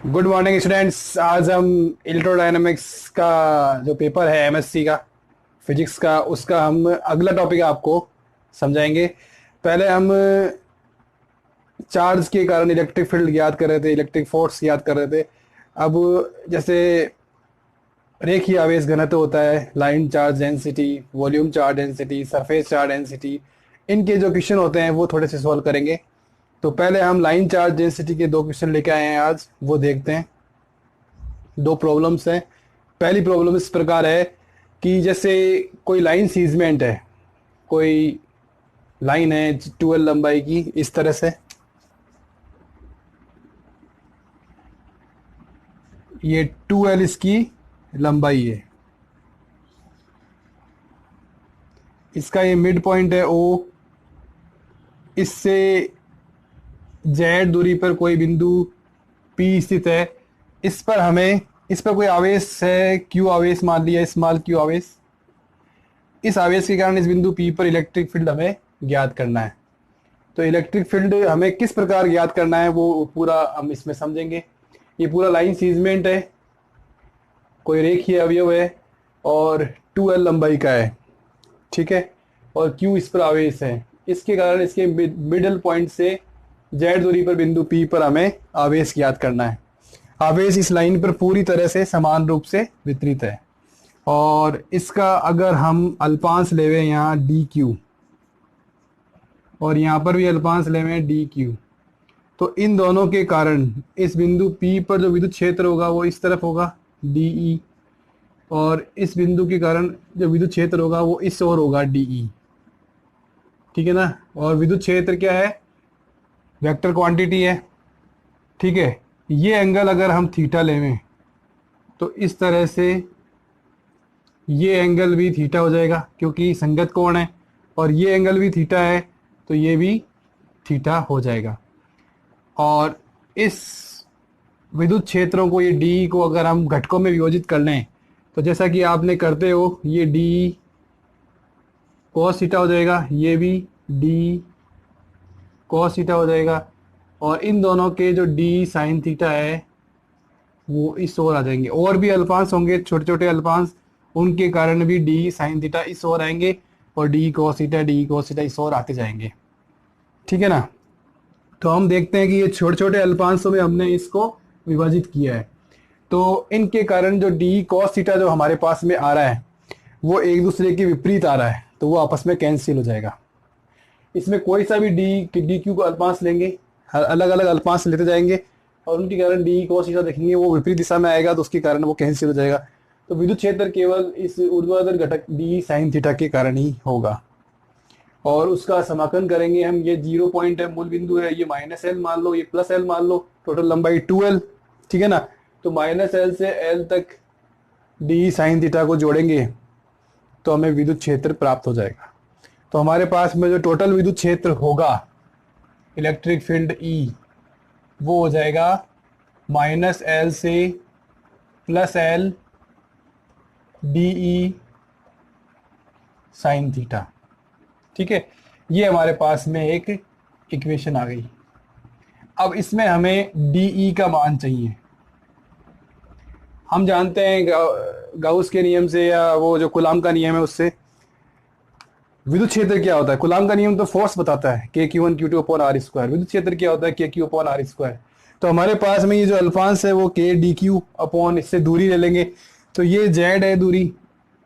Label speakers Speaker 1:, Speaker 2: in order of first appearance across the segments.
Speaker 1: Good morning students. आज हम electrodynamics का जो पेपर है एमएससी का फिजिक्स का उसका हम अगला टॉपिक आपको समझाएंगे। पहले हम चार्ज के कारण इलेक्ट्रिक फील्ड याद कर रहे थे, इलेक्ट्रिक फोर्स याद कर रहे थे। अब जैसे रेखीय आवेश घनत्व होता है, line charge density, volume charge density, surface charge density, इनके जो क्वेश्चन होते हैं वो थोड़े से सॉल्व करेंगे। तो पहले हम लाइन चार्ज डेंसिटी के दो क्वेश्चन लेके आए हैं आज, वो देखते हैं। दो प्रॉब्लम्स हैं। पहली प्रॉब्लम इस प्रकार है कि जैसे कोई लाइन सीजमेंट है, कोई लाइन है 12 लंबाई की, इस तरह से ये 2L इसकी लंबाई है। इसका ये मिड पॉइंट है O। इससे Z दूरी पर कोई बिंदु P स्थित है। इस पर कोई आवेश है, Q आवेश मान लिया, स्मॉल Q आवेश। इस आवेश के कारण इस बिंदु P पर इलेक्ट्रिक फील्ड हमें ज्ञात करना है। तो इलेक्ट्रिक फील्ड हमें किस प्रकार ज्ञात करना है वो पूरा हम इसमें समझेंगे। ये पूरा लाइन सीजमेंट है, कोई रेखीय अवयव है और 2L लंबाई का है, ठीक है। और Q इस पर आवेश है। इसके कारण इसके मिडल पॉइंट से Z दूरी पर बिंदु P पर हमें आवेश ज्ञात करना है। आवेश इस लाइन पर पूरी तरह से समान रूप से वितरित है और इसका अगर हम अल्पांश लेवे यहाँ DQ और यहाँ पर भी अल्पांश लेवे DQ, तो इन दोनों के कारण इस बिंदु P पर जो विद्युत क्षेत्र होगा वो इस तरफ होगा DE, और इस बिंदु के कारण जो विद्युत क्षेत्र होगा वो इस ओर होगा DE, ठीक है ना। और विद्युत क्षेत्र क्या है? वेक्टर क्वांटिटी है, ठीक है। ये एंगल अगर हम थीटा लेवें तो इस तरह से ये एंगल भी थीटा हो जाएगा क्योंकि संगत कोण है, और ये एंगल भी थीटा है तो ये भी थीटा हो जाएगा। और इस विद्युत क्षेत्रों को, ये डी को अगर हम घटकों में विभाजित कर लें तो जैसा कि आपने करते हो, ये डी cos थीटा हो जाएगा, ये भी डी cos थीटा हो जाएगा, और इन दोनों के जो डी साइन थीटा है वो इस ओर आ जाएंगे। और भी अल्पांश होंगे, छोटे छोटे अल्पांश, उनके कारण भी डी साइन थीटा इस ओर आएंगे और डी cos थीटा इस ओर आते जाएंगे, ठीक है ना। तो हम देखते हैं कि ये छोटे छोटे अल्पांशों में हमने इसको विभाजित किया है, तो इनके कारण जो डी cos थीटा जो हमारे पास में आ रहा है वो एक दूसरे के विपरीत आ रहा है, तो वो आपस में कैंसिल हो जाएगा। इसमें कोई सा भी डी क्यू को अल्पांश लेंगे, अलग अलग अल्पांश लेते जाएंगे और उनके कारण डी cos थीटा देखेंगे वो विपरीत दिशा में आएगा, तो उसके कारण वो कैंसिल हो जाएगा। तो विद्युत क्षेत्र केवल इस ऊर्ध्वाधर घटक डी साइन थीटा के कारण ही होगा। और उसका समाकलन करेंगे हम। ये 0 पॉइंट है, मूल बिंदु है, ये -L मान लो, ये +L मान लो, टोटल लंबाई 2L, ठीक है ना। तो -L से L तक डी साइन थीटा को जोड़ेंगे तो हमें विद्युत क्षेत्र प्राप्त हो जाएगा। तो हमारे पास में जो टोटल विद्युत क्षेत्र होगा, इलेक्ट्रिक फील्ड E, वो हो जाएगा -L से +L DE साइन थीटा, ठीक है। ये हमारे पास में एक इक्वेशन आ गई। अब इसमें हमें DE का मान चाहिए। हम जानते हैं गाउस के नियम से, या वो जो कूलाम का नियम है उससे, विद्युत क्षेत्र क्या होता है। कूलाम का नियम तो फोर्स बताता है, Q1Q2/r²। विद्युत क्षेत्र क्या होता है? KQ/r²। तो हमारे पास में ये जो अल्फांस है वो KdQ/ इससे दूरी ले लेंगे, तो ये Z है दूरी,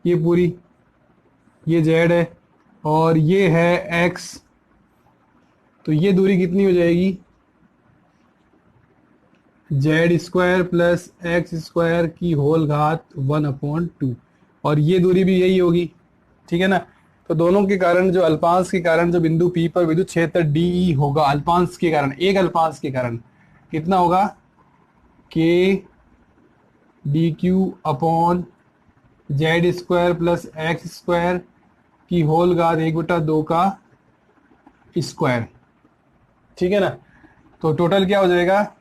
Speaker 1: ये पूरी, ये Z है और ये है X। तो ये दूरी कितनी हो जाएगी? Z² प्लस X² की होल घात 1/2, और ये दूरी भी यही होगी, ठीक है ना। तो दोनों के कारण, जो अल्पांश के कारण जो बिंदु P पर विद्युत क्षेत्र DE होगा, अल्पांश के कारण, एक अल्पांश के कारण कितना होगा? KdQ/Z² प्लस X² की होल घात 1/2 का स्क्वायर, ठीक है ना। तो टोटल क्या हो जाएगा?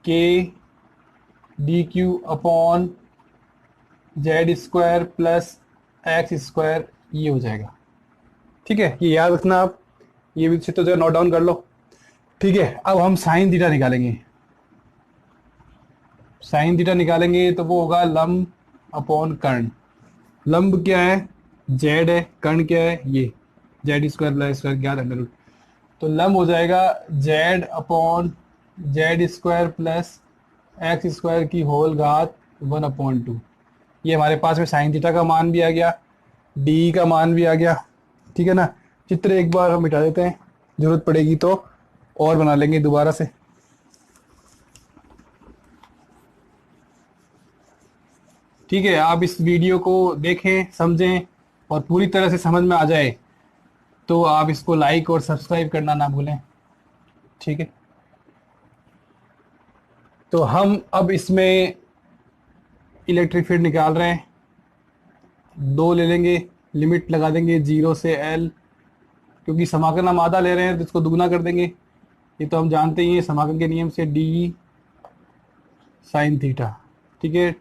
Speaker 1: KdQ/Z² प्लस X², ये हो जाएगा, ठीक है। ये याद रखना आप, ये भी तो जो नोट डाउन कर लो, ठीक है। अब हम साइन थीटा निकालेंगे। साइन थीटा निकालेंगे तो वो होगा लंब अपॉन कर्ण। लंब क्या है, जेड है, कर्ण क्या है, ये जेड स्क्वायर प्लस स्क्वायर क्या अंडर रूट। तो लंब हो जाएगा Z upon Z square plus x square की होल घात 1/2। ये हमारे पास में साइन थीटा का मान भी आ गया, डी का मान भी आ गया। ठीक है ना। चित्र एक बार हम मिटा देते हैं, जरूरत पड़ेगी तो और बना लेंगे दोबारा से। ठीक है, आप इस वीडियो को देखें, समझें और पूरी तरह से समझ में आ जाए तो आप इसको लाइक और सब्सक्राइब करना ना भूलें। ठीक है, तो हम अब इसमें इलेक्ट्रिक फील्ड निकाल रहे हैं। दो ले लेंगे, लिमिट लगा देंगे 0 से L, क्योंकि समाकलन हम आधा ले रहे हैं तो इसको दुगना कर देंगे। ये तो हम जानते ही हैं समाकलन के नियम से, डी साइन थीटा। ठीक है,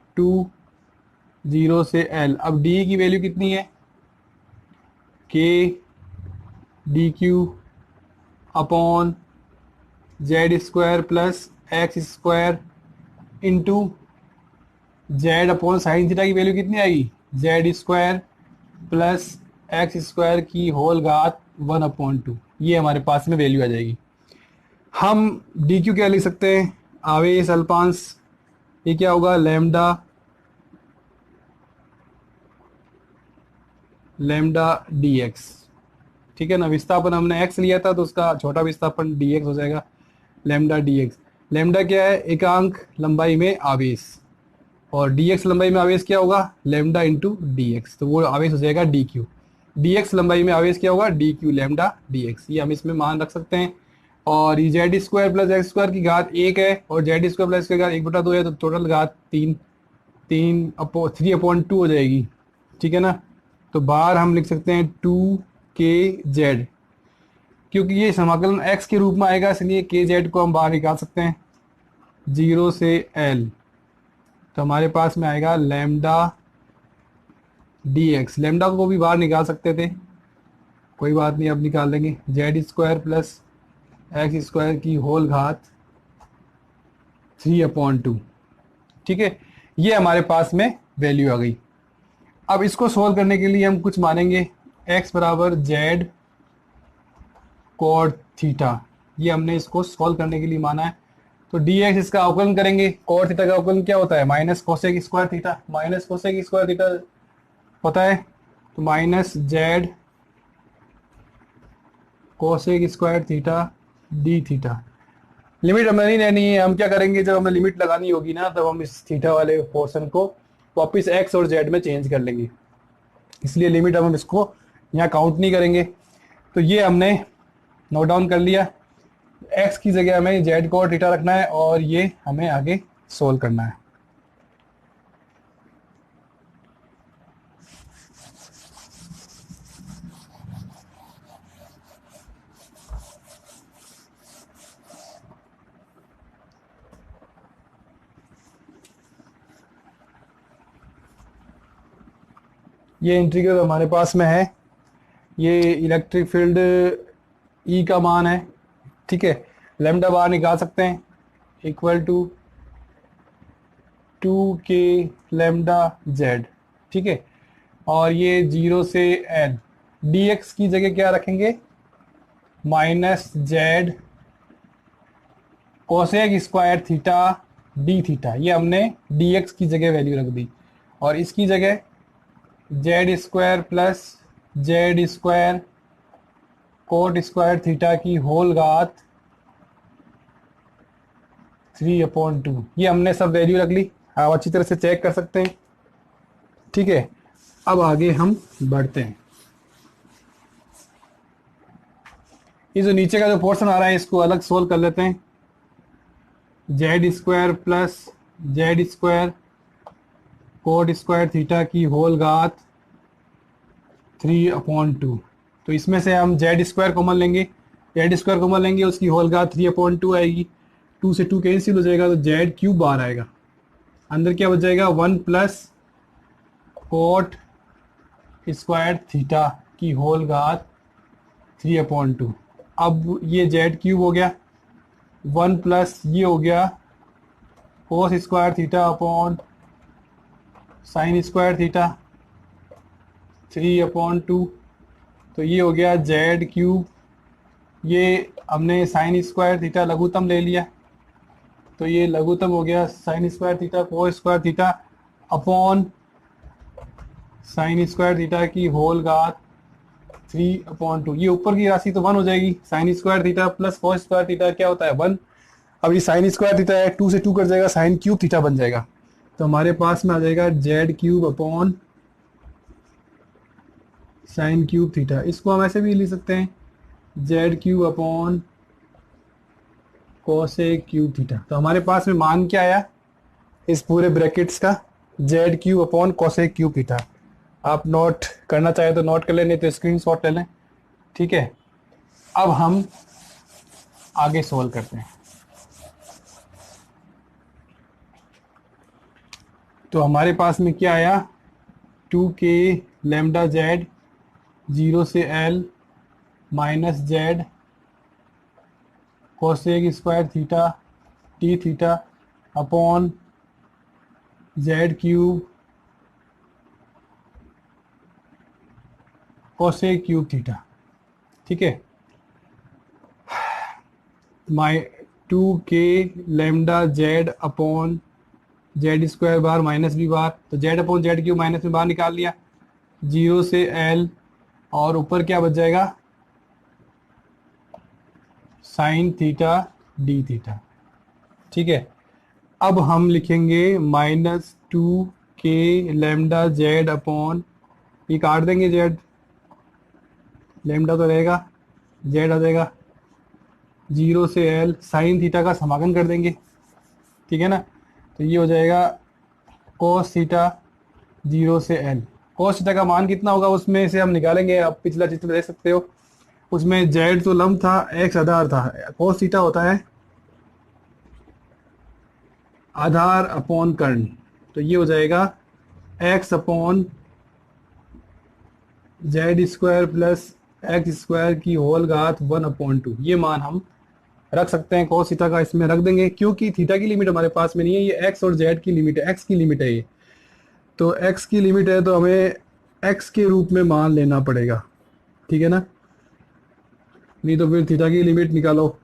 Speaker 1: 0 से L। अब डी की वैल्यू कितनी है, के D Q upon Z square plus x square into Z upon sine theta की वैल्यू कितनी आएगी, Z square plus x square की होल घात 1/2। ये हमारे पास में वैल्यू आ जाएगी। हम डी क्यू क्या लिख सकते हैं, आवेश अल्पांश, ये क्या होगा, लैम्डा डी एक्स। ठीक है ना, विस्थापन हमने एक्स लिया था तो उसका छोटा विस्थापन डी एक्स हो जाएगा, लैम्डा डी एक्स। लैम्डा क्या है, एकांक लंबाई में आवेश, और डी एक्स लंबाई में आवेश क्या होगा, लैम्डा इंटू डी एक्स, तो वो आवेश हो जाएगा डी क्यू। डी एक्स लंबाई में आवेश क्या होगा, D Q lambda D x. ये हम इसमें मान रख सकते हैं। और ये Z square plus x square की घात 1 है और जेड स्क्वायर प्लस की घात 1/2 है, तो टोटल घात 3/2 हो जाएगी। ठीक है ना। तो बाहर हम लिख सकते हैं 2kz, क्योंकि ये समाकलन x के रूप में आएगा इसलिए kz को हम बाहर निकाल सकते हैं 0 से L। तो हमारे पास में आएगा लैम्डा डी एक्स। लैम्डा को भी बाहर निकाल सकते थे, कोई बात नहीं, अब निकाल लेंगे, Z square plus x square की होल घात 3/2। ठीक है, ये हमारे पास में वैल्यू आ गई। अब इसको सोल्व करने के लिए हम कुछ मानेंगे, x बराबर जेड कोट थीटा। ये हमने इसको सोल्व करने के लिए माना है। तो डी एक्स इसका अवकलन करेंगे, कोट थीटा का अवकलन क्या होता है, minus cosec square theta. Minus cosec square theta होता है, तो minus Z cosec square theta D theta. Limit हमें नहीं लेनी है, हम क्या करेंगे, जब हमें लिमिट लगानी होगी ना तब हम इस थीटा वाले पोर्शन को वापस एक्स और जेड में चेंज कर लेंगे, इसलिए लिमिट हम इसको यहाँ काउंट नहीं करेंगे। तो ये हमने नोट डाउन कर लिया, एक्स की जगह हमें जेड को थीटा रखना है और ये हमें आगे सोल्व करना है। ये इंटीग्रल हमारे पास में है, ये इलेक्ट्रिक फील्ड ई का मान है। ठीक है, लैम्डा बाहर निकाल सकते हैं, equal to 2k lambda Z. ठीक है, और ये 0 से L। डी एक्स की जगह क्या रखेंगे, minus Z cosec square theta D theta. ये हमने डी एक्स की जगह वैल्यू रख दी, और इसकी जगह Z square plus Z square coat square theta की होल घात 3/2। ये हमने सब वैल्यू रख ली, आप अच्छी तरह से चेक कर सकते हैं। ठीक है, अब आगे हम बढ़ते हैं। ये जो नीचे का जो पोर्शन आ रहा है इसको अलग सोल्व कर लेते हैं। Z square plus Z square coat square theta की होल घात 3/2। तो इसमें से हम जेड स्क्वायर कॉमन लेंगे, जेड स्क्वायर कॉमन लेंगे, उसकी होल घात 3/2 आएगी। 2 से 2 कैंसिल हो जाएगा, तो जेड क्यूब बाहर आएगा। अंदर क्या बच जाएगा, 1 प्लस कोट स्क्वायर थीटा की होल घात 3/2। अब ये जेड क्यूब हो गया, 1 प्लस ये हो गया cos square theta upon sine square theta 3/2। तो ये हो गया जेड क्यूब। ये हमने साइन स्क्वायर थीटा लघुत्तम ले लिया, तो ये लघुत्तम हो गया sine square theta cos square theta upon sine square theta की होल घात 3/2। ये ऊपर की राशि तो 1 हो जाएगी। Sine square theta plus cos square theta क्या होता है 1। अब ये साइन स्क्वायर थीटा है, 2 से 2 कट जाएगा, साइन क्यूब थीटा बन जाएगा। तो हमारे पास में आ जाएगा Z cube upon sine cube theta. इसको हम ऐसे भी लिख सकते हैं Z cube upon cosec cube theta. तो हमारे पास में मान क्या आया इस पूरे ब्रैकेट्स का, Z cube upon cosec cube theta. आप नोट करना चाहे तो नोट कर लें, नहीं तो स्क्रीनशॉट ले लें। ठीक है, अब हम आगे सॉल्व करते हैं। तो हमारे पास में क्या आया 2k लैम्डा जेड 0 से l minus Z cosec square theta T theta upon Z cube cosec cube theta. ठीक है, माइ 2k lambda Z upon Z square bar minus B bar. तो Z upon Z cube minus में बाहर निकाल लिया 0 से l, और ऊपर क्या बच जाएगा साइन थीटा डी थीटा। ठीक है, अब हम लिखेंगे -2k लैम्डा जेड अपॉन, ये काट देंगे जेड, लैम्डा तो रहेगा, जेड आ जाएगा 0 से l, साइन थीटा का समाकलन कर देंगे। ठीक है ना, तो ये हो जाएगा कोस थीटा 0 से l। कोस थीटा का मान कितना होगा उसमें से हम निकालेंगे। आप पिछला चित्र देख सकते हो, उसमें जेड तो लंब था, एक्स आधार था। कोस थीटा होता है आधार अपॉन कर्ण। तो ये हो जाएगा x upon Z square plus x square की होल घात 1/2। ये मान हम रख सकते हैं, कोस थीटा का इसमें रख देंगे, क्योंकि थीटा की लिमिट हमारे पास में नहीं है, ये एक्स और जेड की लिमिट है, एक्स की लिमिट है ये। तो एक्स की लिमिट है तो हमें एक्स के रूप में मान लेना पड़ेगा। ठीक है ना, नहीं तो फिर थीटा की लिमिट निकालो।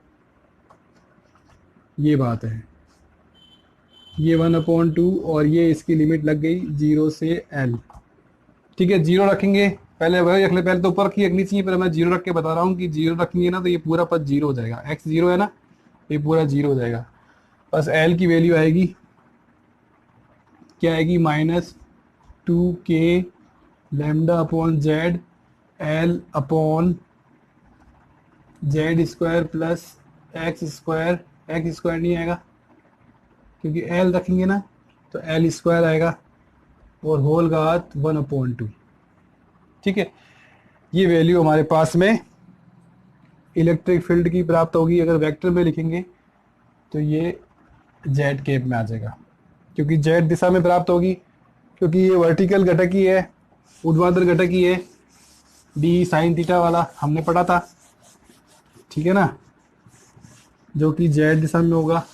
Speaker 1: ये बात है, ये 1/2 और ये इसकी लिमिट लग गई 0 से l। ठीक है, 0 रखेंगे, पहले वही रख ले, पहले तो ऊपर की रखनी चाहिए, पर मैं 0 रख के बता रहा हूँ कि 0 रखेंगे ना तो ये पूरा पद 0 हो जाएगा। x 0 है ना, ये पूरा 0 हो जाएगा। बस l की वैल्यू आएगी, क्या आएगी -2k lambda upon Z l upon Z square plus x square. X square नहीं आएगा क्योंकि l रखेंगे ना, तो l स्क्वायर आएगा और होल घात 1/2। ठीक है, ये वैल्यू हमारे पास में इलेक्ट्रिक फील्ड की प्राप्त होगी। अगर वेक्टर में लिखेंगे तो ये जेड केप में आ जाएगा, क्योंकि जेड दिशा में प्राप्त होगी, क्योंकि ये वर्टिकल घटक ही है, ऊर्ध्वाधर घटक ही है, डी साइन थीटा वाला हमने पढ़ा था। ठीक है ना, जो कि जेड दिशा में होगा।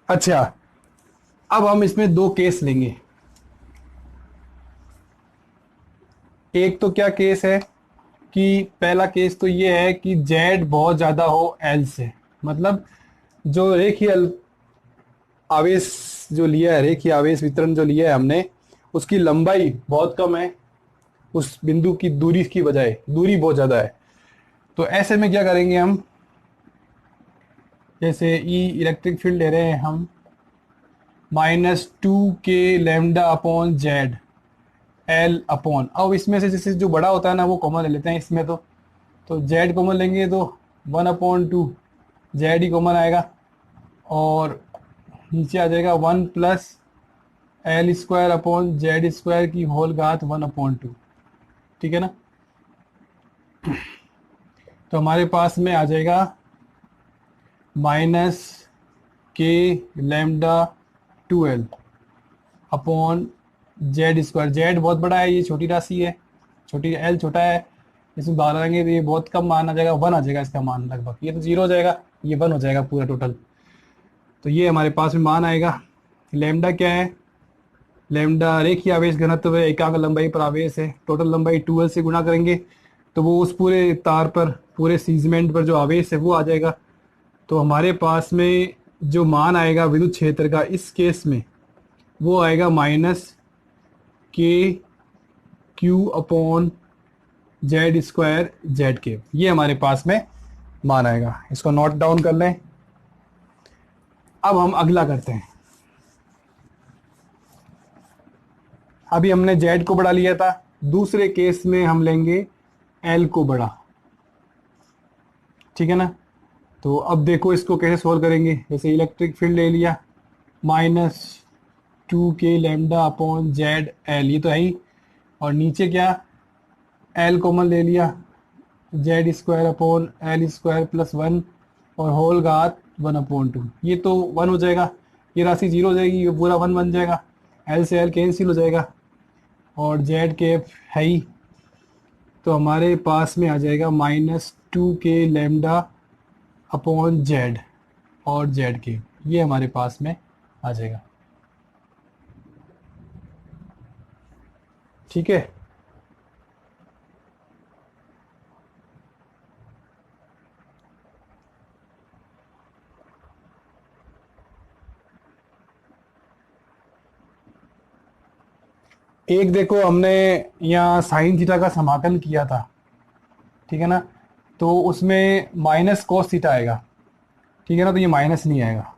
Speaker 1: अच्छा, अब हम इसमें दो केस लेंगे। एक तो क्या केस है कि पहला केस तो ये है कि जेड बहुत ज़्यादा हो एल से, मतलब जो रेखीय आवेश जो लिया है, रेखीय आवेश वितरण जो लिया है हमने, उसकी लंबाई बहुत कम है उस बिंदु की दूरी की बजाय, दूरी बहुत ज़्यादा है। तो ऐसे में क्या करेंगे हम, जैसे ई इलेक्ट्रिक फील्ड ले रहे हैं हम -2k lambda upon Z L upon, अब इसमें से जैसे जो बड़ा होता है ना वो कॉमन ले लेते हैं इसमें। तो जेड कॉमन लेंगे तो 1/2 जेड ही कॉमन आएगा, और नीचे आ जाएगा 1 plus L square upon Z square की होल घात 1/2। ठीक है ना, तो हमारे पास में आ जाएगा -k lambda 2l upon Z square. Z बहुत बड़ा है, ये छोटी राशि है, छोटी एल छोटा है, इसमें बाहर आएंगे तो ये बहुत कम मान आ जाएगा, 1 आ जाएगा इसका मान लगभग। ये तो 0 हो जाएगा, ये 1 हो जाएगा पूरा टोटल। तो ये हमारे पास में मान आएगा। लैम्डा क्या है? लैम्डा रेखीय आवेश घनत्व है, एकांक लंबाई पर आवेश है। टोटल लंबाई 2L से गुणा करेंगे तो वो उस पूरे तार पर, पूरे सीजमेंट पर जो आवेश है वो आ जाएगा। तो हमारे पास में जो मान आएगा विद्युत क्षेत्र का इस केस में वो आएगा -KQ/Z²Z के। ये हमारे पास में मान आएगा। इसको नोट डाउन कर लें। अब हम अगला करते हैं। अभी हमने Z को बढ़ा लिया था, दूसरे केस में हम लेंगे L को बढ़ा। ठीक है ना? तो अब देखो इसको कैसे सोल्व करेंगे। जैसे इलेक्ट्रिक फील्ड ले लिया -2K λ/Z L, ये तो है ही। और नीचे क्या, L कॉमन ले लिया, Z²/L² +1 और होल घात 1/2। ये तो 1 हो जाएगा, ये राशि 0 हो जाएगी, ये पूरा 1 बन जाएगा। L से L कैंसिल हो जाएगा और Z कैप है ही। तो हमारे पास में आ जाएगा -2K λ/Z और Z के, ये हमारे पास में आ जाएगा। ठीक है। एक देखो हमने यहाँ साइन थीटा का समाकलन किया था, ठीक है ना? तो उसमें माइनस कोस थीटा आएगा, ठीक है ना? तो ये माइनस नहीं आएगा,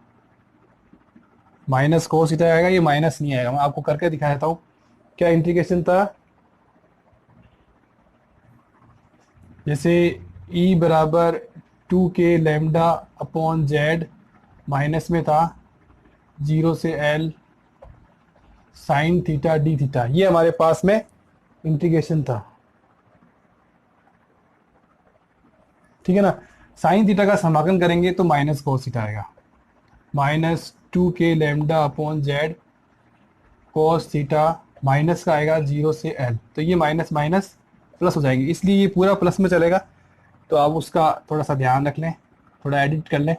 Speaker 1: माइनस कोस थीटा आएगा, ये माइनस नहीं आएगा। मैं आपको करके दिखा देता हूँ। क्या इंटीग्रेशन था? जैसे E बराबर 2K λ/Z माइनस में था 0 से L sine theta D theta, ये हमारे पास में इंटीग्रेशन था। ठीक है ना? साइन थीटा का समाकलन करेंगे तो माइनस कोस थीटा आएगा, -2K λ/Z cos theta, minus का आएगा 0 से L। तो ये माइनस माइनस प्लस हो जाएंगे, इसलिए ये पूरा प्लस में चलेगा। तो आप उसका थोड़ा सा ध्यान रख लें, थोड़ा एडिट कर लें।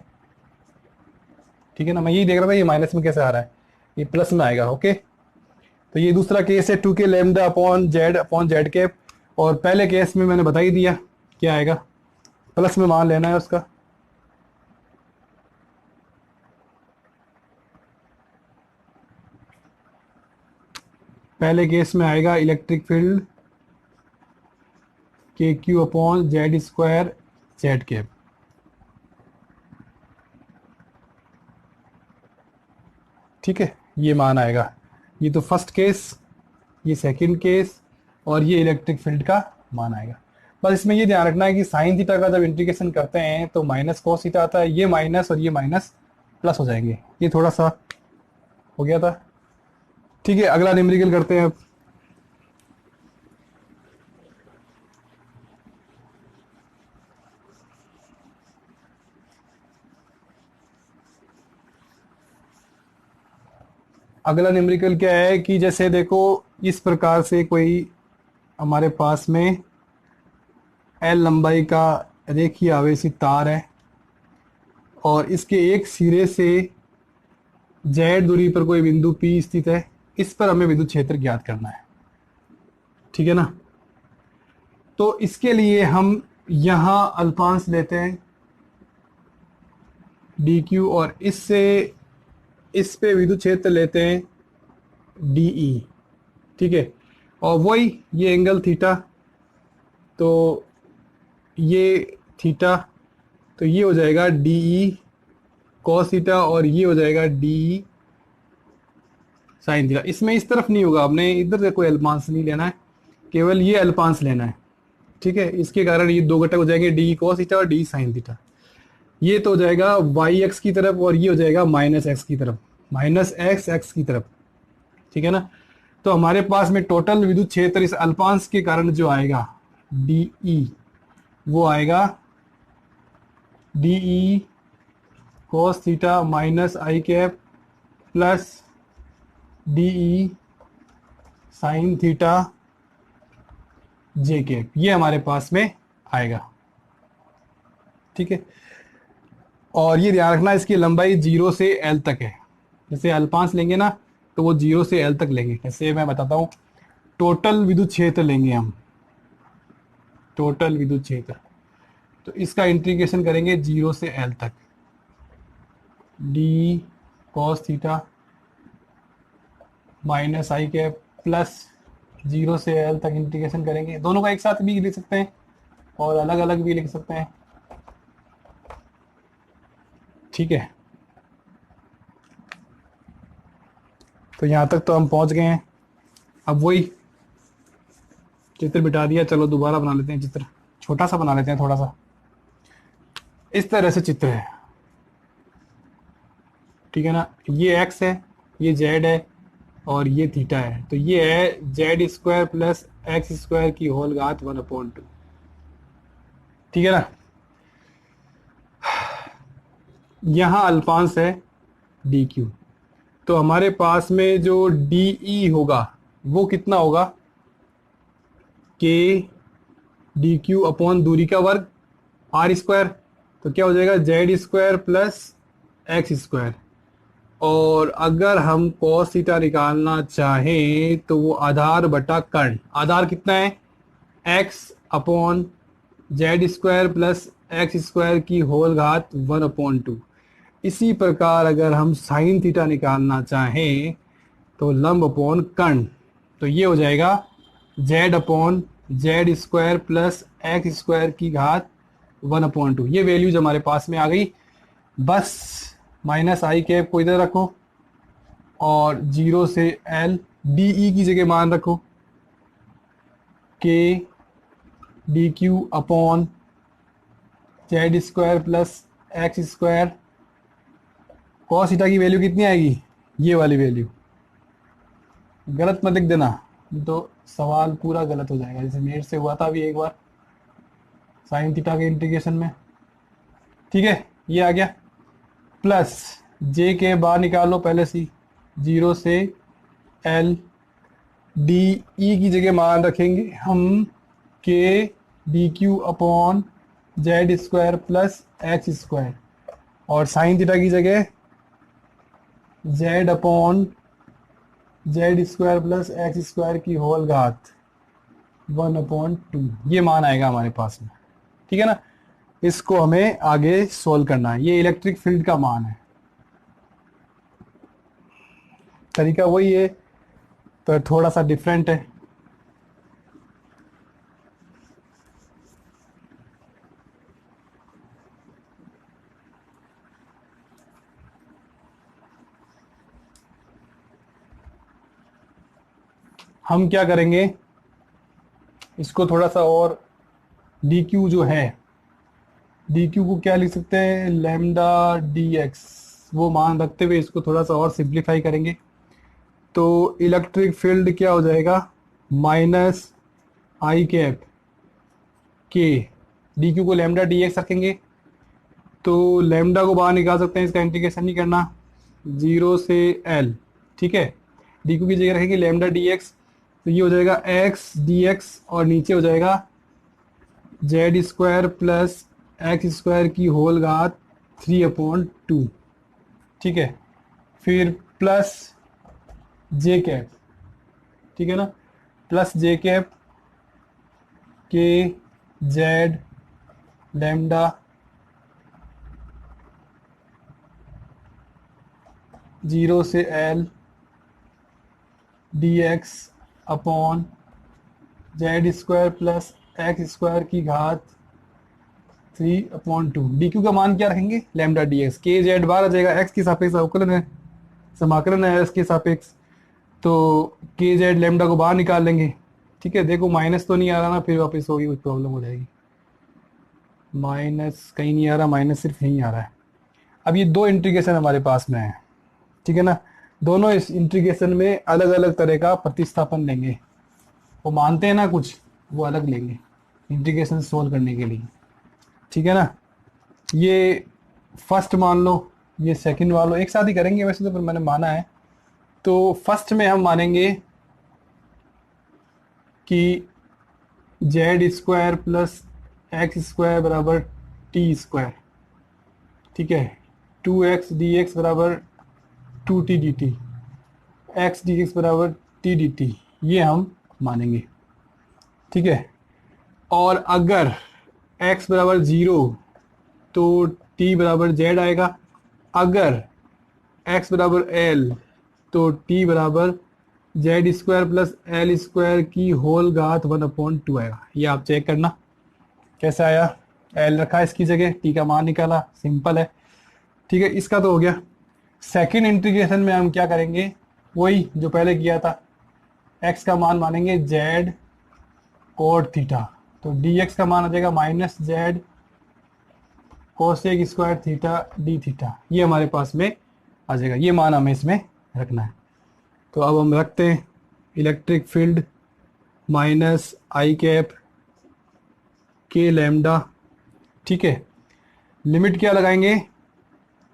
Speaker 1: ठीक है ना? मैं यही देख रहा था ये माइनस में कैसे आ रहा है, ये प्लस में आएगा। ओके, तो ये दूसरा केस है 2K λ/Z कैप। और पहले केस में मैंने बता ही दिया क्या आएगा, प्लस में मान लेना है उसका। पहले केस में आएगा इलेक्ट्रिक फील्ड KQ/Z² कैप। ठीक है, ये मान आएगा। ये तो फर्स्ट केस, ये सेकंड केस, और ये इलेक्ट्रिक फील्ड का मान आएगा। बस इसमें ये ध्यान रखना है कि साइन थीटा का जब इंटीग्रेशन करते हैं तो माइनस कोस थीटा आता है, ये माइनस और ये माइनस प्लस हो जाएंगे। ये थोड़ा सा हो गया था। ठीक है, अगला न्यूमेरिकल करते हैं अब। अगला न्यूमेरिकल क्या है कि जैसे देखो इस प्रकार से कोई हमारे पास में L लंबाई का रेखीय आवेशित तार है और इसके एक सिरे से Z दूरी पर कोई बिंदु P स्थित है। इस पर हमें विद्युत क्षेत्र ज्ञात करना है। ठीक है ना? तो इसके लिए हम यहां अल्पांश लेते हैं dq और इससे इस पे विद्युत क्षेत्र लेते हैं de। ठीक है, और वही ये एंगल थीटा, तो ये थीटा, तो ये हो जाएगा de cos थीटा और ये हो जाएगा de साइन थीटा। इसमें इस तरफ नहीं होगा, आपने इधर से कोई अल्पांश नहीं लेना है, केवल ये अल्पांश लेना है। ठीक है, इसके कारण ये दो घटक हो जाएंगे, डी cos थीटा और डी साइन थीटा। ये तो हो जाएगा वाई एक्स की तरफ और ये हो जाएगा माइनस एक्स की तरफ, माइनस एक्स एक्स की तरफ। ठीक है ना? तो हमारे पास में टोटल विद्युत क्षेत्र इस अल्पांश के कारण जो आएगा डी वो आएगा D cos theta minus I cap plus D sine theta J cap, ये हमारे पास में आएगा। ठीक है, और ये ध्यान रखना इसकी लंबाई 0 से L तक है। जैसे अल्पांश लेंगे ना तो वो 0 से L तक लेंगे। जैसे मैं बताता हूँ, टोटल विद्युत क्षेत्र लेंगे हम, टोटल विद्युत क्षेत्र, तो इसका इंटीग्रेशन करेंगे 0 से L तक, D cos theta minus I cap plus 0 से L तक इंटीग्रेशन करेंगे। दोनों का एक साथ भी लिख सकते हैं और अलग अलग भी लिख सकते हैं, ठीक है। तो यहाँ तक तो हम पहुँच गए हैं। अब वही चित्र मिटा दिया, चलो दोबारा बना लेते हैं चित्र, छोटा सा बना लेते हैं थोड़ा सा। इस तरह से चित्र है, ठीक है ना। ये x है, ये z है और ये थीटा है। तो ये है Z square plus x square की होल घात 1/2, ठीक है ना। यहाँ अल्पांश है डी क्यू, तो हमारे पास में जो डी ई होगा वो कितना होगा, के डी क्यू अपॉन दूरी का वर्ग आर स्क्वायर। तो क्या हो जाएगा, Z square plus x square. और अगर हम cos थीटा निकालना चाहें तो वो आधार बटा कर्ण, आधार कितना है, x upon Z square plus x square की होल घात 1/2। इसी प्रकार अगर हम साइन थीटा निकालना चाहें तो लंब अपॉन कर्ण, तो ये हो जाएगा z upon Z square plus x square की घात 1/2। ये वैल्यूज हमारे पास में आ गई। बस माइनस आई कैप को इधर रखो और 0 से L डी ई की जगह मान रखो, के D Q upon Z square plus x square. Cos theta की वैल्यू कितनी आएगी, ये वाली वैल्यू। गलत मत लिख देना, तो सवाल पूरा गलत हो जाएगा, जैसे मेरे से हुआ था अभी एक बार साइन थीटा के इंटीग्रेशन में, ठीक है। ये आ गया प्लस जे के बाहर निकाल लो पहले से, 0 से L डी ई की जगह मान रखेंगे हम, के D Q upon Z square plus x square, और साइन थीटा की जगह Z upon Z square plus x square की होल घात 1/2। ये मान आएगा हमारे पास में, ठीक है ना। इसको हमें आगे सोल्व करना है। ये इलेक्ट्रिक फील्ड का मान है, तरीका वही है पर थोड़ा सा डिफरेंट है। हम क्या करेंगे, इसको थोड़ा सा और डी क्यू जो है, डी क्यू को क्या लिख सकते हैं, लैम्डा डी एक्स, वो मान रखते हुए इसको थोड़ा सा और सिंप्लीफाई करेंगे। तो इलेक्ट्रिक फील्ड क्या हो जाएगा, माइनस आई कैप के डी क्यू को लैम्डा डी एक्स रखेंगे, तो लैम्डा को बाहर निकाल सकते हैं, इसका इंटीग्रेशन नहीं करना, 0 से L, ठीक है। डी क्यू की जगह रखेंगे लैम्डा डी एक्स, तो ये हो जाएगा एक्स डी एक्स और नीचे हो जाएगा Z square plus x square की होल घात 3/2, ठीक है। फिर प्लस जे कैप, ठीक है ना, प्लस जे कैप के जेड लैम्डा 0 से L D x upon Z square plus x square की घात 3/2। डी क्यू का मान क्या रखेंगे, लैम्डा डी एक्स, के जेड बाहर आ जाएगा, एक्स के सापेक्ष अवकलन है, समाकलन है एक्स के सापेक्ष, तो के जेड लैम्डा को बाहर निकाल लेंगे, ठीक है। देखो माइनस तो नहीं आ रहा ना, फिर वापस होगी कुछ प्रॉब्लम हो जाएगी। माइनस कहीं नहीं आ रहा, माइनस सिर्फ यहीं आ रहा है। अब ये दो इंटीग्रेशन हमारे पास में है, ठीक है ना। दोनों इस इंटीग्रेशन में अलग अलग तरह का प्रतिस्थापन लेंगे, वो मानते हैं ना कुछ, वो अलग लेंगे इंटीग्रेशन सोल्व करने के लिए, ठीक है ना। ये फर्स्ट मान लो, ये सेकंड मान लो, एक साथ ही करेंगे वैसे तो, पर मैंने माना है। तो फर्स्ट में हम मानेंगे कि Z square plus x square बराबर टी स्क्वायर, ठीक है, 2x dx बराबर 2t dt, x dx बराबर t dt, ये हम मानेंगे। ठीक है, और अगर x बराबर 0 तो t बराबर z आएगा, अगर x बराबर l तो t बराबर Z square plus L square की होल घात 1/2 आएगा। ये आप चेक करना कैसे आया। एल रखा इसकी जगह, टी का मान निकाला, सिंपल है। ठीक है, इसका तो हो गया। सेकंड इंटीग्रेशन में हम क्या करेंगे, वही जो पहले किया था, एक्स का मान मानेंगे जेड कोट थीटा, तो डी एक्स का मान आ जाएगा minus Z cosec square theta D theta, ये हमारे पास में आ जाएगा। ये मान हमें इसमें रखना है। तो अब हम रखते हैं electric field minus I cap के लैम्डा। ठीक है, लिमिट क्या लगाएंगे,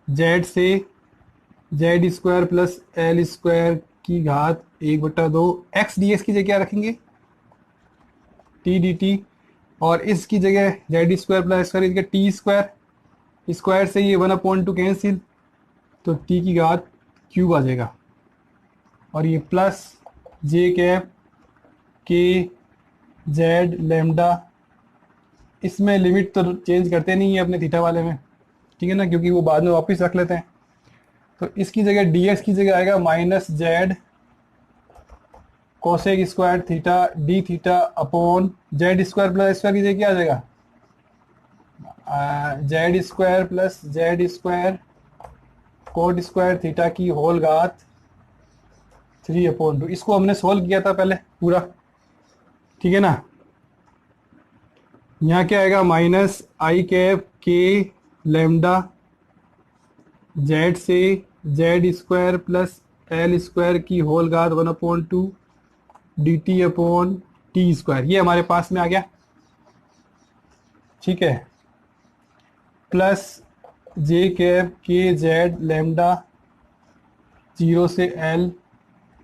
Speaker 1: जेड से Z square plus L square की घात 1/2, एक्स डी एक्स की जगह क्या रखेंगे, टी डी टी, और इसकी जगह जेड स्क्वायर प्लस स्क्वायर की जगह टी स्क्वायर, स्क्वायर से ये 1/2 कैंसिल, तो टी की घात क्यूब आ जाएगा, और ये प्लस जे कैप के जेड लैम्डा। इसमें लिमिट तो चेंज करते नहीं है अपने थीटा वाले में, ठीक है ना, क्योंकि वो बाद में वापस रख लेते हैं। तो इसकी जगह डी एक्स की जगह आएगा minus Z cosec square theta D theta upon Z square plus square की जगह क्या आ जाएगा, Z square plus Z square coat square theta की होल घात 3/2। इसको हमने सोल्व किया था पहले पूरा, ठीक है ना। यहाँ क्या आएगा, माइनस आई कैप के लैम्डा जेड से Z square plus L square की होल घात 1/2 D T upon T square, ये हमारे पास में आ गया। ठीक है, प्लस जे कैप के जेड लैम्डा 0 से L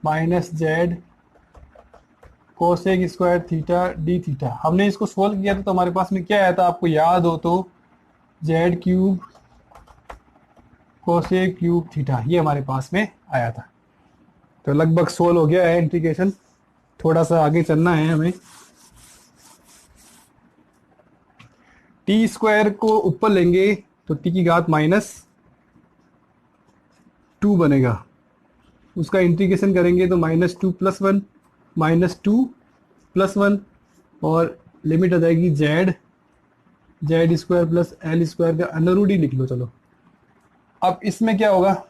Speaker 1: minus Z cosec square theta D theta. हमने इसको सोल्व किया था तो हमारे पास में क्या आया था, आपको याद हो तो Z cube cosec cube theta, ये हमारे पास में आया था। तो लगभग सोल्व हो गया है इंटीग्रेशन, थोड़ा सा आगे चलना है हमें। टी स्क्वायर को ऊपर लेंगे तो टी की घात -2 बनेगा, उसका इंटीग्रेशन करेंगे तो -2 + 1 -2 + 1, और लिमिट आ जाएगी Z Z square plus L square का अंडर रूट ही लिख लो चलो। अब इसमें क्या होगा,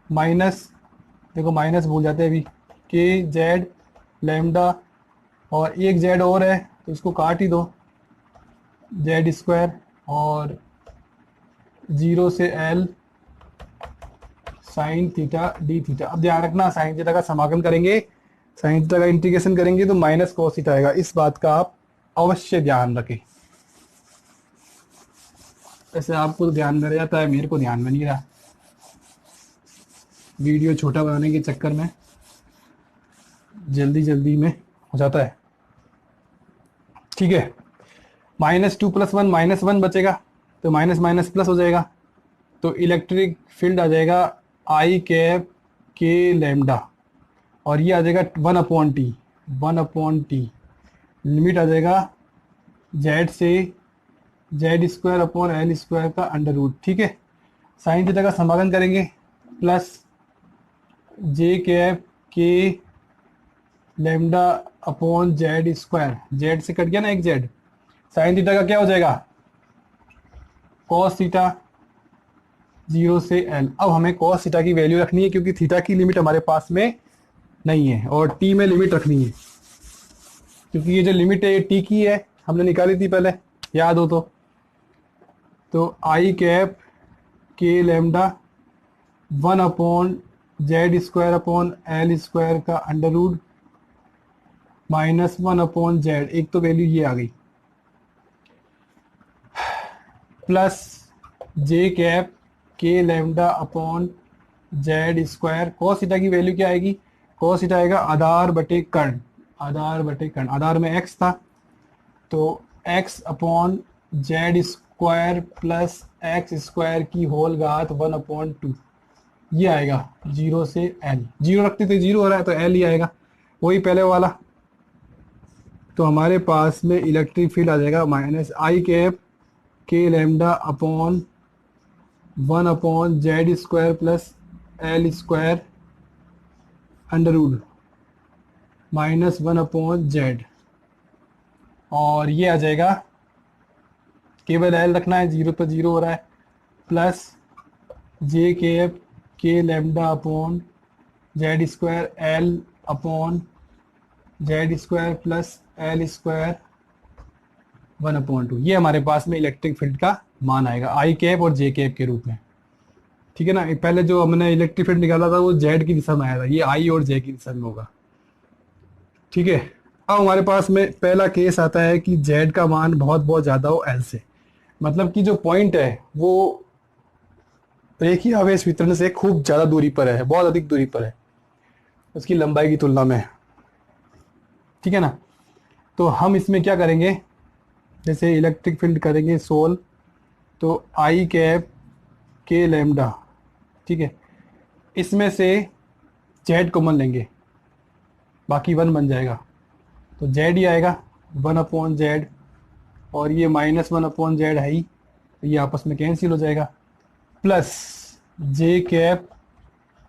Speaker 1: माइनस, देखो माइनस भूल जाते हैं अभी, के जेड लैम्डा, और एक जेड और है तो इसको काट ही दो, जेड स्क्वायर और 0 से L sine theta D theta. अब ध्यान रखना, साइन थीटा का समाकलन करेंगे, साइन थीटा का इंटीग्रेशन करेंगे तो माइनस कॉस थीटा आएगा, इस बात का आप अवश्य ध्यान रखें। ऐसे आपको तो ध्यान में रह जाता है, मेरे को ध्यान में नहीं रहा, वीडियो छोटा बनाने के चक्कर में जल्दी जल्दी में हो जाता है। ठीक है, -2 + 1 -1 बचेगा, तो माइनस माइनस प्लस हो जाएगा, तो इलेक्ट्रिक फील्ड आ जाएगा आई कैप के लैम्डा, और ये आ जाएगा 1/t, लिमिट आ जाएगा जेड से Z square upon L square का अंडर रूट। ठीक है, साइन थीटा का समाकलन करेंगे, प्लस जे कैप के lambda upon Z square, Z से कट गया ना एक जेड, साइन थीटा का क्या हो जाएगा, कॉस थीटा 0 से एल। अब हमें कॉस थीटा की वैल्यू रखनी है क्योंकि थीटा की लिमिट हमारे पास में नहीं है, और टी में लिमिट रखनी है, क्योंकि ये जो लिमिट है ये टी की है, हमने निकाली थी पहले, याद हो तो आई कैप के लैम्डा 1/जेड स्क्वायर अपॉन एल स्क्वायर का अंडर रूट -1/जेड, एक तो वैल्यू ये आ गई, प्लस जे कैप के lambda upon Z square. Cos theta की वैल्यू क्या आएगी, कॉस थीटा आएगा आधार बटे कर्ण, आधार में एक्स था तो x upon Z square plus x square की होल घात 1/2, ये आएगा 0 से एल। जीरो रखते थे, जीरो हो रहा है तो एल ही आएगा, वही पहले वाला। तो हमारे पास में इलेक्ट्रिक फील्ड आ जाएगा माइनस आई कैप के lambda upon 1/z² plus L square under root -1/z। और ये आ जाएगा, केवल एल रखना है, जीरो पर जीरो हो रहा है, प्लस जे कैप के lambda upon z² L upon z² plus L square 1/2। ये हमारे पास में इलेक्ट्रिक फील्ड का मान आएगा आई कैप और जे कैप के रूप में। ठीक है ना, पहले जो हमने इलेक्ट्रिक फील्ड निकाला था वो जेड की दिशा में आया था, ये आई और जे की दिशा में होगा। ठीक है, अब हमारे पास में पहला केस आता है कि जेड का मान बहुत बहुत ज़्यादा हो एल से, मतलब कि जो पॉइंट है वो रेखीय आवेश वितरण से खूब ज़्यादा दूरी पर है, बहुत अधिक दूरी पर है उसकी लंबाई की तुलना में। ठीक है ना, तो हम इसमें क्या करेंगे, जैसे इलेक्ट्रिक फील्ड करेंगे सोल्व, तो आई कैप के लैम्डा, ठीक है, इसमें से जेड कॉमन लेंगे, बाकी 1 बन जाएगा, तो जेड ही आएगा 1/z, और ये -1/z है ही, तो ये आपस में कैंसिल हो जाएगा, प्लस जे कैप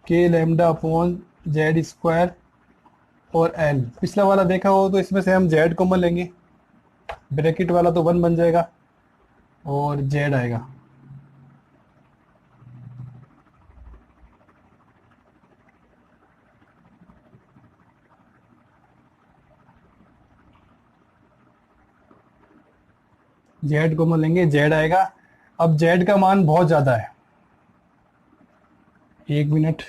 Speaker 1: के लैम्डा अपॉन z² और एल। पिछला वाला देखा हो तो इसमें से हम जेड कॉमन लेंगे, ब्रैकेट वाला तो 1 बन जाएगा और जेड आएगा। जेड कॉमन लेंगे, जेड आएगा। अब जेड का मान बहुत ज़्यादा है, एक मिनट,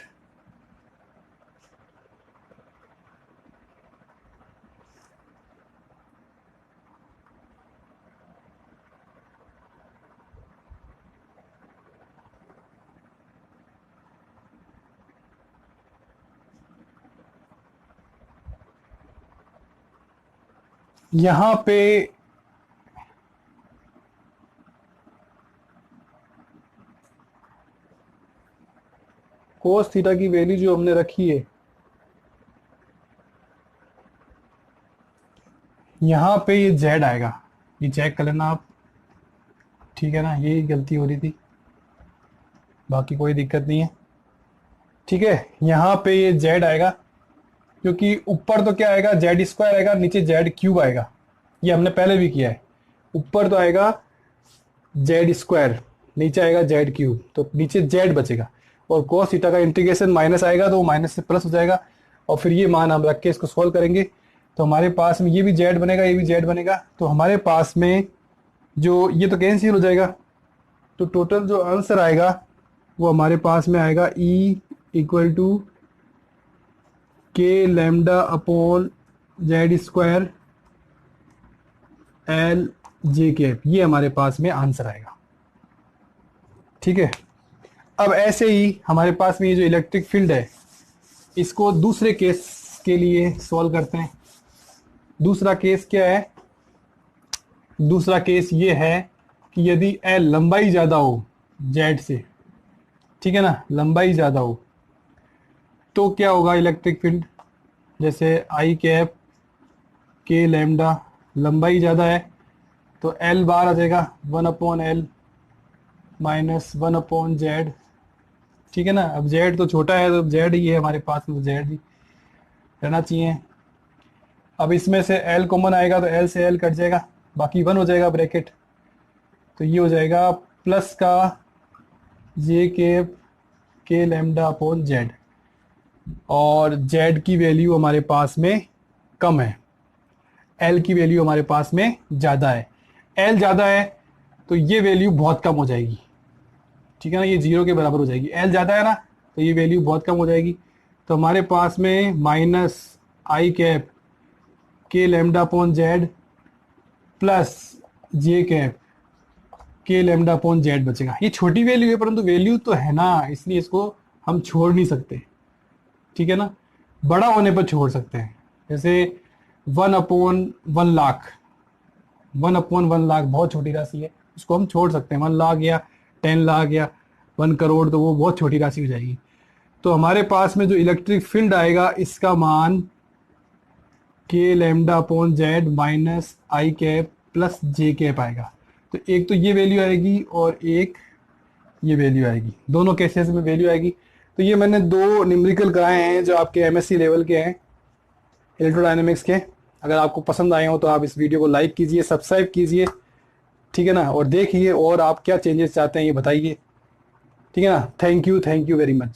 Speaker 1: यहाँ पे कोस थीटा की वैल्यू जो हमने रखी है, यहाँ पे ये जेड आएगा, ये चेक कर लेना आप। ठीक है ना, ये गलती हो रही थी, बाकी कोई दिक्कत नहीं है। ठीक है, यहाँ पे ये जेड आएगा, क्योंकि ऊपर तो क्या आएगा, z² आएगा, नीचे z³ आएगा, ये हमने पहले भी किया है। ऊपर तो आएगा z², नीचे आएगा z³, तो नीचे z बचेगा, और cos थीटा का इंटीग्रेशन माइनस आएगा तो वो माइनस से प्लस हो जाएगा, और फिर ये मान हम रख के इसको सॉल्व करेंगे, तो हमारे पास में ये भी z बनेगा, ये भी z बनेगा, तो हमारे पास में जो ये तो कैंसिल हो जाएगा, तो टोटल जो आंसर आएगा वो हमारे पास में आएगा E = के lambda upon z² L J cap, ये हमारे पास में आंसर आएगा। ठीक है, अब ऐसे ही हमारे पास में ये जो इलेक्ट्रिक फील्ड है, इसको दूसरे केस के लिए सॉल्व करते हैं। दूसरा केस क्या है, दूसरा केस ये है कि यदि एल लंबाई ज़्यादा हो जेड से, ठीक है ना, लंबाई ज़्यादा हो, तो क्या होगा इलेक्ट्रिक फील्ड, जैसे आई कैप के लैम्डा, लंबाई ज़्यादा है तो एल बार आ जाएगा 1/L -1/z। ठीक है ना, अब z तो छोटा है तो z ही है हमारे पास में, z ही रहना चाहिए। अब इसमें से l कॉमन आएगा तो l से l कट जाएगा, बाकी 1 हो जाएगा ब्रैकेट, तो ये हो जाएगा प्लस का जे कैप के लैम्डा अपॉन z, और z की वैल्यू हमारे पास में कम है, l की वैल्यू हमारे पास में ज़्यादा है। l ज़्यादा है तो ये वैल्यू बहुत कम हो जाएगी, ठीक है ना, ये 0 के बराबर हो जाएगी, l ज़्यादा है ना, तो ये वैल्यू बहुत कम हो जाएगी। तो हमारे पास में माइनस आई कैप के lambda upon z plus J cap के लैम्डा अपॉन z बचेगा। ये छोटी वैल्यू है परंतु वैल्यू तो है ना, इसलिए इसको हम छोड़ नहीं सकते। ठीक है ना, बड़ा होने पर छोड़ सकते हैं, जैसे 1/1 लाख, 1/1 लाख बहुत छोटी राशि है, उसको हम छोड़ सकते हैं। 1 लाख या 10 लाख या 1 करोड़, तो वो बहुत छोटी राशि हो जाएगी। तो हमारे पास में जो इलेक्ट्रिक फील्ड आएगा इसका मान के lambda upon Z minus I cap plus J cap आएगा। तो एक तो ये वैल्यू आएगी और एक ये वैल्यू आएगी, दोनों केसेस में वैल्यू आएगी। तो ये मैंने 2 न्यूमेरिकल कराए हैं जो आपके एमएससी लेवल के हैं इलेक्ट्रोडायनेमिक्स के। अगर आपको पसंद आए हो तो आप इस वीडियो को लाइक कीजिए, सब्सक्राइब कीजिए, ठीक है ना, और देखिए और आप क्या चेंजेस चाहते हैं ये बताइए, ठीक है ना। Thank you very much.